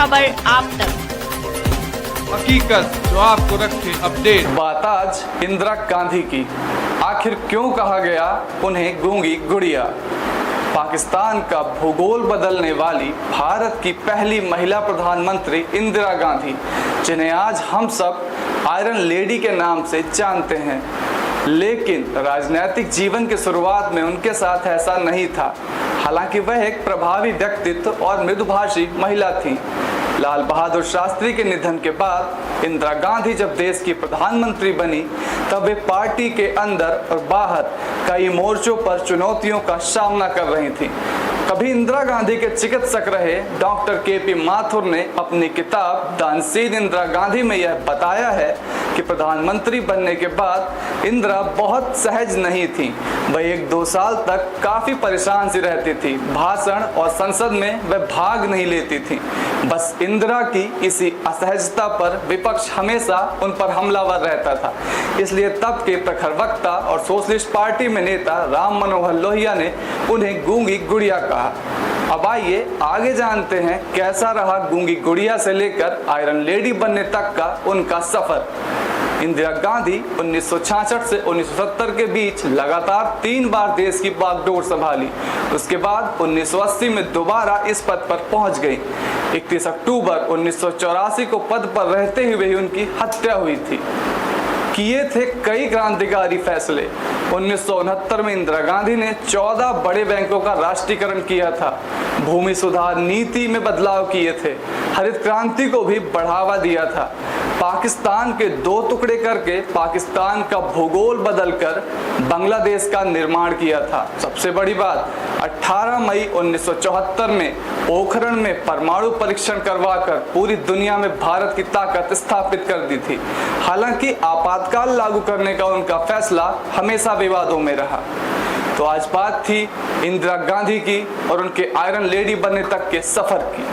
खबर आप तक। हकीकत जो आपको रखे अपडेट। बात आज इंदिरा गांधी की। आखिर क्यों कहा गया उन्हें गूंगी गुड़िया? पाकिस्तान का भूगोल बदलने वाली भारत की पहली महिला प्रधानमंत्री इंदिरा गांधी, जिन्हें आज हम सब आयरन लेडी के नाम से जानते हैं, लेकिन राजनीतिक जीवन की शुरुआत में उनके साथ ऐसा नहीं था। हालांकि वह एक प्रभावी व्यक्तित्व और मृदुभाषी महिला थीं। लाल बहादुर शास्त्री के निधन के बाद इंदिरा गांधी जब देश की प्रधानमंत्री बनी, तब वे पार्टी के अंदर और बाहर कई मोर्चों पर चुनौतियों का सामना कर रही थीं। कभी इंदिरा गांधी के चिकित्सक रहे डॉक्टर के.पी. माथुर ने अपनी किताब द अनसीन इंदिरा गांधी में यह बताया है कि प्रधानमंत्री बनने के बाद इंदिरा बहुत सहज नहीं थी। वह 1-2 साल तक काफी परेशान सी रहती थी। भाषण और संसद में वह भाग नहीं लेती थी। बस इंदिरा की इसी असहजता पर विपक्ष हमेशा उन पर हमलावर रहता था। इसलिए तब के प्रखर वक्ता और सोशलिस्ट पार्टी में नेता राम मनोहर लोहिया ने उन्हें गूंगी गुड़िया कहा। अब आइए आगे जानते हैं कैसा रहा गूंगी गुड़िया से लेकर आयरन लेडी बनने तक का उनका सफर। इंदिरा गांधी 1966 से 1970 के बीच लगातार 3 बार देश की बागडोर संभाली। उसके बाद 1980 में दोबारा इस पद पर पहुंच गई। 31 अक्टूबर 1984 को पद पर रहते हुए ही उनकी हत्या हुई थी। किए थे कई क्रांतिकारी फैसले। 1969 में इंदिरा गांधी ने 14 बड़े बैंकों का राष्ट्रीयकरण किया था। भूमि सुधार नीति में बदलाव किए थे। हरित क्रांति को भी बढ़ावा दिया था। पाकिस्तान के 2 टुकड़े करके पाकिस्तान का भूगोल बदलकर बांग्लादेश का निर्माण किया था। सबसे बड़ी बात, 18 मई 1974 में पोखरण में परमाणु परीक्षण करवाकर पूरी दुनिया में भारत की ताकत स्थापित कर दी थी। हालांकि आपातकाल लागू करने का उनका फैसला हमेशा विवादों में रहा। तो आज बात थी इंदिरा गांधी की और उनके आयरन लेडी बनने तक के सफर की।